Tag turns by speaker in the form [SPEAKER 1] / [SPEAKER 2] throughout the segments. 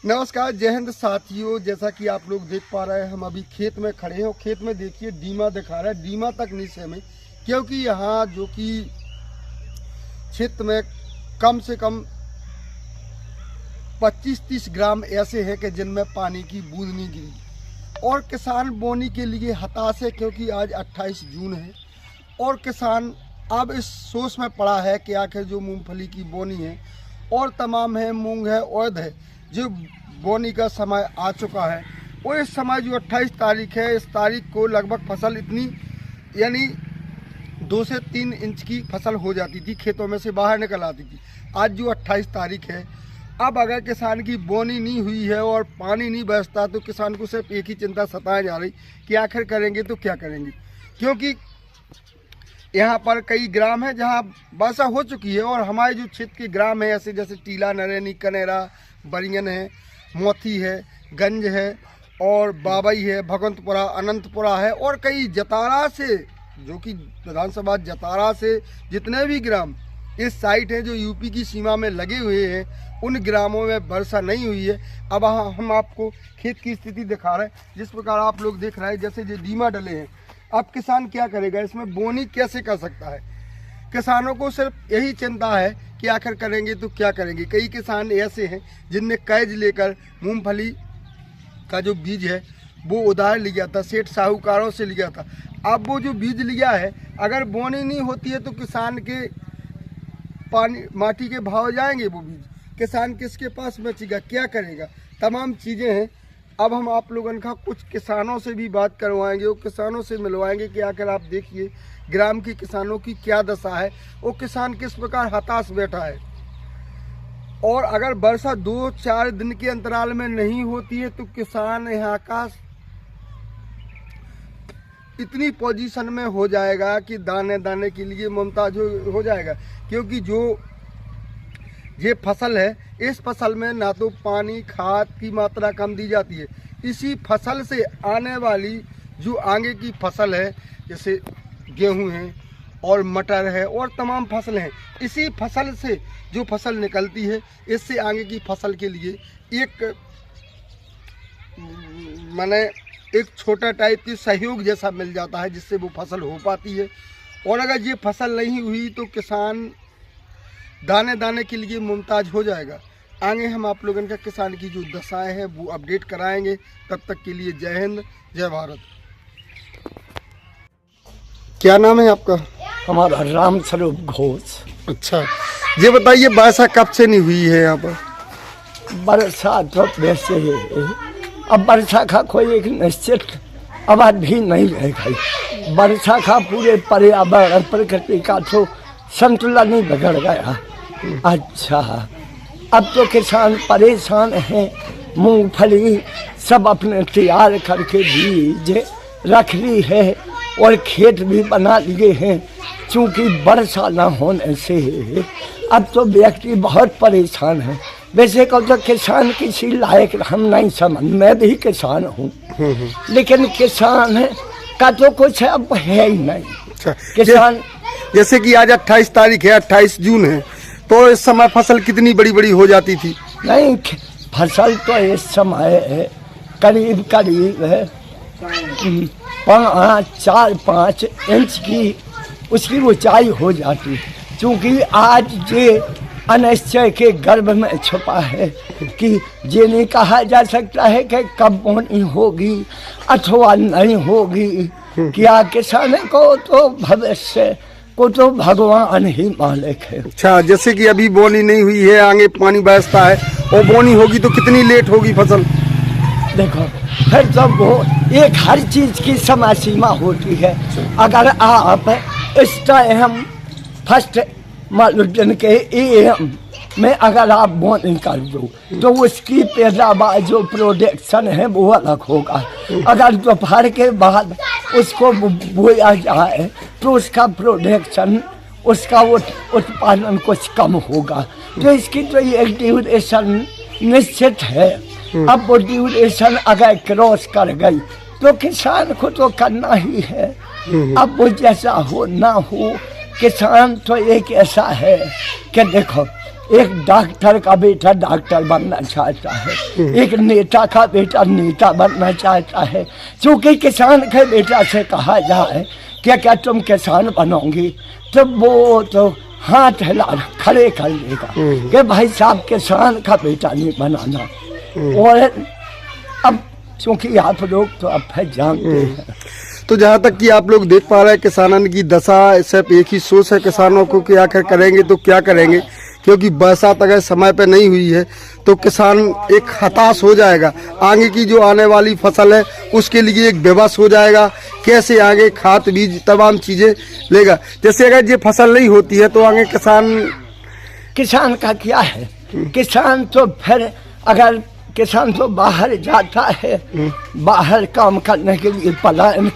[SPEAKER 1] नमस्कार, जय हिंद साथियों। जैसा कि आप लोग देख पा रहे हैं, हम अभी खेत में खड़े हैं और खेत में देखिए डीमा दिखा रहा है। डीमा तक नीचे में, क्योंकि यहाँ जो कि क्षेत्र में कम से कम 25-30 ग्राम ऐसे हैं कि जिनमें पानी की बूंद नहीं गिरी और किसान बोनी के लिए हताश है, क्योंकि आज 28 जून है और किसान अब इस सोच में पड़ा है कि आखिर जो मूंगफली की बोनी है और तमाम है, मूंग है, उड़द है, जो बोनी का समय आ चुका है। और इस समय जो 28 तारीख है, इस तारीख को लगभग फसल इतनी यानी 2 से 3 इंच की फसल हो जाती थी, खेतों में से बाहर निकल आती थी। आज जो 28 तारीख है, अब अगर किसान की बोनी नहीं हुई है और पानी नहीं बरसता तो किसान को सिर्फ एक ही चिंता सताए जा रही कि आखिर करेंगे तो क्या करेंगे। क्योंकि यहाँ पर कई ग्राम है जहाँ वर्षा हो चुकी है और हमारे जो क्षेत्र के ग्राम है ऐसे जैसे टीला, नरैनी, कनेरा, बरियन है, मोती है, गंज है और बाबई है, भगवंतपुरा, अनंतपुरा है और कई जतारा से, जो कि विधानसभा जतारा से जितने भी ग्राम इस साइट हैं जो यूपी की सीमा में लगे हुए हैं, उन ग्रामों में वर्षा नहीं हुई है। अब हम आपको खेत की स्थिति दिखा रहे हैं। जिस प्रकार आप लोग देख रहे हैं, जैसे ये डीमा डले हैं, अब किसान क्या करेगा, इसमें बोनी कैसे कर सकता है। किसानों को सिर्फ यही चिंता है कि आखिर करेंगे तो क्या करेंगे। कई किसान ऐसे हैं जिनने कर्ज लेकर मूंगफली का जो बीज है वो उधार लिया था, सेठ साहूकारों से लिया था। अब वो जो बीज लिया है, अगर बोनी नहीं होती है तो किसान के पानी माटी के भाव जाएंगे, वो बीज किसान किसके पास बचेगा, क्या करेगा, तमाम चीज़ें हैं। अब हम आप लोगों का कुछ किसानों से भी बात करवाएंगे और किसानों से मिलवाएंगे कि आखिर आप देखिए ग्राम के किसानों की क्या दशा है, वो किसान किस प्रकार हताश बैठा है। और अगर वर्षा 2-4 दिन के अंतराल में नहीं होती है तो किसान यहाँ का इतनी पोजीशन में हो जाएगा कि दाने दाने के लिए मुमताज हो जाएगा। क्योंकि जो ये फसल है, इस फसल में ना तो पानी, खाद की मात्रा कम दी जाती है। इसी फसल से आने वाली जो आगे की फसल है, जैसे गेहूं है और मटर है और तमाम फसलें हैं, इसी फसल से जो फसल निकलती है, इससे आगे की फसल के लिए एक माने एक छोटा टाइप की सहयोग जैसा मिल जाता है, जिससे वो फसल हो पाती है। और अगर ये फसल नहीं हुई तो किसान दाने दाने के लिए मुमताज हो जाएगा। आगे हम आप लोगों का किसान की जो दशाएं हैं वो अपडेट कराएंगे। तब तक के लिए जय हिंद, जय भारत। क्या नाम है आपका?
[SPEAKER 2] हमारा राम स्वरूप घोष।
[SPEAKER 1] अच्छा, ये बताइए वर्षा कब से नहीं हुई है यहाँ पर?
[SPEAKER 2] वर्षा तो वैसे है, अब वर्षा का कोई एक निश्चित अवधि नहीं रह गई। वर्षा का पूरे पर्यावरण प्रकृति का तो संतुलन ही बिगड़ गया। अच्छा, अब तो किसान परेशान हैं। मूंगफली सब अपने तैयार करके बीज रख ली है और खेत भी बना लिए हैं। चूँकि वर्षा न होने से अब तो व्यक्ति बहुत परेशान है। वैसे कहो तो किसान किसी लायक हम नहीं समझ, मैं भी किसान हूँ, लेकिन किसान का तो कुछ अब है ही नहीं।
[SPEAKER 1] अच्छा,
[SPEAKER 2] किसान
[SPEAKER 1] जैसे कि आज 28 तारीख है, 28 जून है, तो इस समय फसल कितनी बड़ी बड़ी हो जाती थी?
[SPEAKER 2] नहीं, फसल तो इस समय करीब 4-5 इंच की उसकी ऊंचाई हो जाती। क्योंकि आज ये अनिश्चय के गर्भ में छुपा है कि ये नहीं कहा जा सकता है कि कब बोनी होगी अथवा नहीं होगी। क्या किसान को तो भविष्य को तो भगवान ही मालिक है।
[SPEAKER 1] अच्छा, जैसे कि अभी बोनी नहीं हुई है, आगे पानी बरसता है और बोनी होगी तो कितनी लेट होगी फसल?
[SPEAKER 2] देखो, फिर तो वो एक हर चीज की समय सीमा होती है। अगर आप इस टाइम फर्स्ट दिन के एम में अगर आप बोनी कर दो तो उसकी पैदावार जो प्रोडक्शन है वो अलग होगा। अगर दोपहर के बाद उसको बोया जाए तो उसका प्रोडक्शन, उसका उत्पादन कुछ कम होगा। तो इसकी तो एक ड्यूरेशन निश्चित है। अब वो ड्यूरेशन अगर क्रॉस कर गई तो किसान को तो करना ही है। अब वो जैसा हो ना हो, किसान तो एक ऐसा है कि देखो एक डॉक्टर का बेटा डॉक्टर बनना चाहता है, एक नेता का बेटा नेता बनना चाहता है। क्योंकि किसान के बेटा से कहा जाए कि क्या तुम किसान बनोगी, तो वो तो हाथ हिला खड़े कर देगा कि भाई साहब किसान का बेटा नहीं बनाना। और अब क्योंकि आप लोग तो अब है जानते हैं,
[SPEAKER 1] तो जहाँ तक कि आप लोग देख पा रहे हैं किसानन की दशा, सिर्फ एक ही सोच है किसानों को कि आखिर करेंगे तो क्या करेंगे, क्योंकि बरसात अगर समय पे नहीं हुई है तो किसान एक हताश हो जाएगा। आगे की जो आने वाली फसल है उसके लिए एक बेबस हो जाएगा, कैसे आगे खाद बीज तमाम चीजें लेगा। जैसे अगर ये फसल नहीं होती है तो आगे
[SPEAKER 2] किसान का क्या है, किसान तो फिर अगर किसान तो बाहर जाता है, बाहर काम करने के लिए पलायन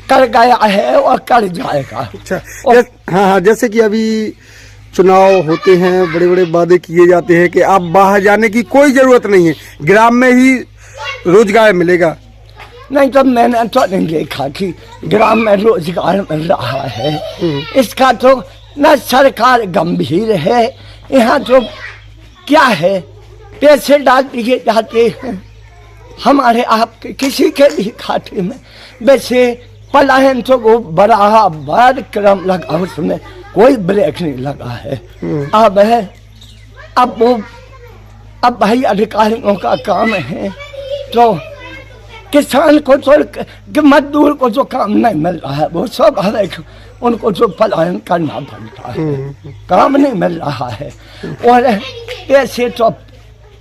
[SPEAKER 2] कर गया है और कर जाएगा।
[SPEAKER 1] अच्छा, हाँ, जैसे कि अभी चुनाव होते हैं, बड़े बड़े वादे किए जाते हैं कि आप बाहर जाने की कोई जरूरत नहीं है, ग्राम में ही रोजगार मिलेगा।
[SPEAKER 2] नहीं तो मैंने तो नहीं देखा कि ग्राम में रोजगार मिल रहा है। इसका तो न सरकार गंभीर है, यहाँ तो क्या है, पैसे डाल दिए जाते हैं हमारे आपके किसी के भी खाते में। वैसे पलायन तो वो बराबर क्रम लगा, उसमें कोई ब्रेक नहीं लगा है। अब भाई अधिकारियों का काम है, तो किसान को तो मजदूर को जो काम नहीं मिल रहा है वो सब उनको जो पलायन करना पड़ता है, काम नहीं मिल रहा है। और ऐसे तो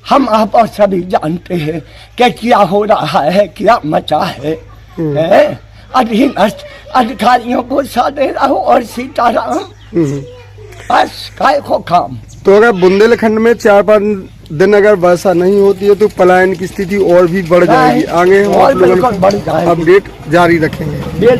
[SPEAKER 2] हम आप और सभी जानते हैं कि क्या हो रहा है, क्या मचा है। अधीनस्थ अधिकारियों को साथ दे रहा हो और सीताराम बस काय को काम।
[SPEAKER 1] तो अगर बुंदेलखंड में 4-5 दिन अगर वर्षा नहीं होती है तो पलायन की स्थिति और भी बढ़ जाएगी। आगे हम
[SPEAKER 2] और बिल्कुल बढ़ जाएगी।
[SPEAKER 1] अपडेट जारी रखेंगे।